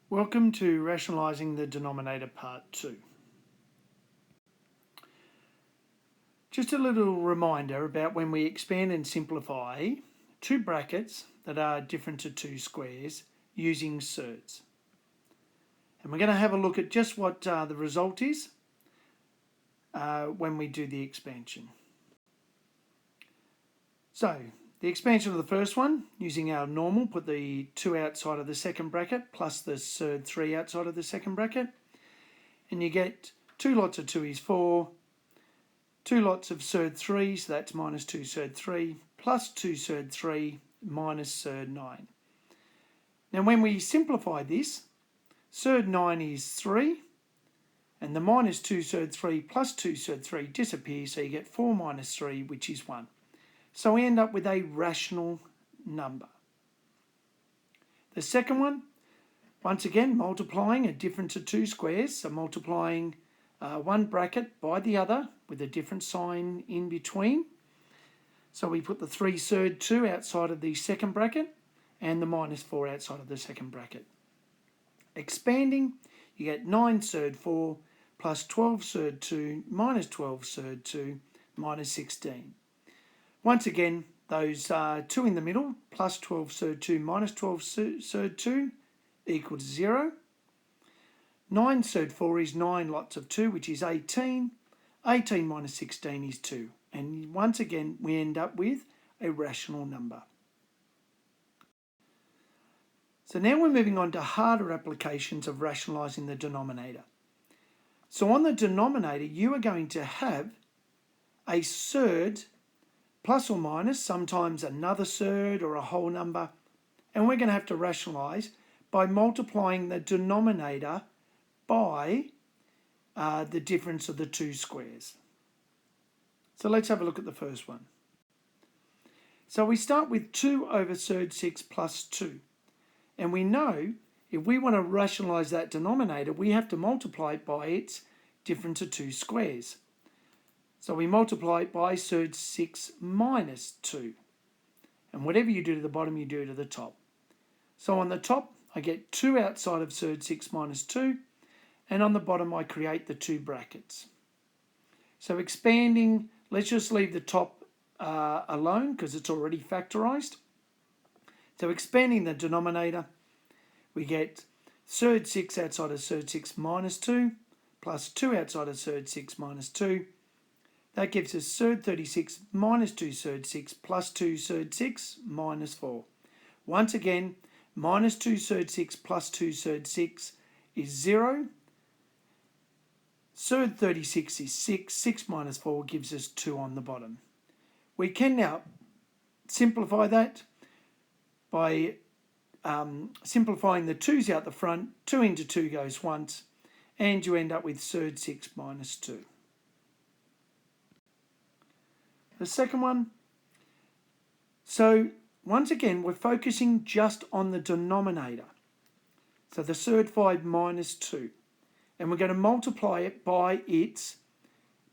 Welcome to Rationalising the Denominator Part 2. Just a little reminder about when we expand and simplify two brackets that are different to two squares using surds. And we're going to have a look at just what the result is when we do the expansion. So, the expansion of the first one, using our normal, put the 2 outside of the second bracket plus the surd 3 outside of the second bracket. And you get 2 lots of 2 is 4, 2 lots of surd 3, so that's minus 2 surd 3, plus 2 surd 3, minus surd 9. Now when we simplify this, surd 9 is 3, and the minus 2 surd 3 plus 2 surd 3 disappears, so you get 4 minus 3, which is 1. So we end up with a rational number. The second one, once again, multiplying a difference of two squares. So multiplying one bracket by the other with a different sign in between. So we put the 3 surd 2 outside of the second bracket and the minus 4 outside of the second bracket. Expanding, you get 9 surd 4 plus 12 surd 2 minus 12 surd 2 minus 16. Once again, those 2 in the middle, plus 12 surd 2 minus 12 surd 2 equals 0. 9 surd 4 is 9 lots of 2, which is 18. 18 minus 16 is 2. And once again, we end up with a rational number. So now we're moving on to harder applications of rationalising the denominator. So on the denominator, you are going to have a surd plus or minus, sometimes another surd or a whole number, and we're going to have to rationalise by multiplying the denominator by the difference of the two squares. So let's have a look at the first one. So we start with 2 over surd 6 plus 2, and we know if we want to rationalise that denominator, we have to multiply it by its difference of two squares. So we multiply it by surd 6 minus 2. And whatever you do to the bottom, you do to the top. So on the top, I get 2 outside of surd 6 minus 2. And on the bottom, I create the two brackets. So expanding, let's just leave the top alone because it's already factorised. So expanding the denominator, we get surd 6 outside of surd 6 minus 2 plus 2 outside of surd 6 minus 2. That gives us surd 36 minus 2 surd 6 plus 2 surd 6 minus 4. Once again, minus 2 surd 6 plus 2 surd 6 is 0. Surd 36 is 6. 6 minus 4 gives us 2 on the bottom. We can now simplify that by simplifying the 2's out the front. 2 into 2 goes once, and you end up with surd 6 minus 2. The second one, so once again, we're focusing just on the denominator. So the surd 5 minus 2. And we're going to multiply it by its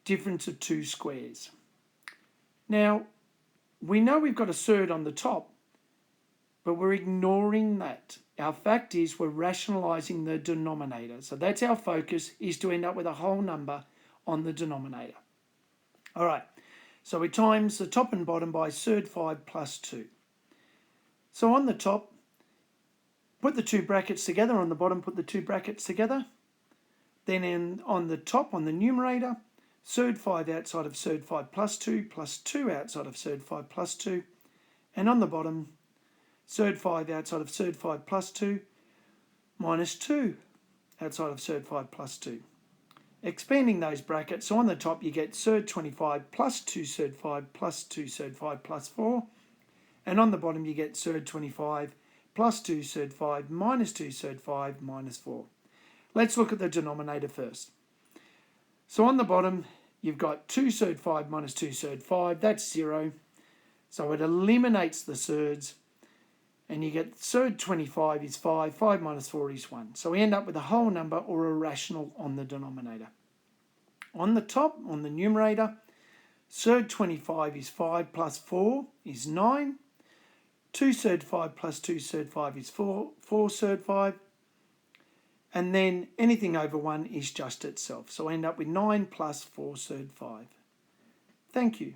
difference of two squares. Now, we know we've got a surd on the top, but we're ignoring that. Our fact is we're rationalising the denominator. So that's our focus, is to end up with a whole number on the denominator. All right. So we times the top and bottom by surd 5 plus 2. So on the top, put the two brackets together. On the bottom, put the two brackets together. Then on the top, on the numerator, surd 5 outside of surd 5 plus 2 plus 2 outside of surd 5 plus 2. And on the bottom, surd 5 outside of surd 5 plus 2 minus 2 outside of surd 5 plus 2. Expanding those brackets, so on the top you get surd 25 plus 2 surd 5 plus 2 surd 5 plus 4. And on the bottom you get surd 25 plus 2 surd 5 minus 2 surd 5 minus 4. Let's look at the denominator first. So on the bottom you've got 2 surd 5 minus 2 surd 5, that's 0. So it eliminates the surds, and you get surd 25 is 5, 5 minus 4 is 1. So we end up with a whole number or a rational on the denominator. On the top, on the numerator, surd 25 is 5 plus 4 is 9. 2 surd 5 plus 2 surd 5 is 4 surd 5. and then anything over 1 is just itself. So I end up with 9 plus 4 surd 5. Thank you.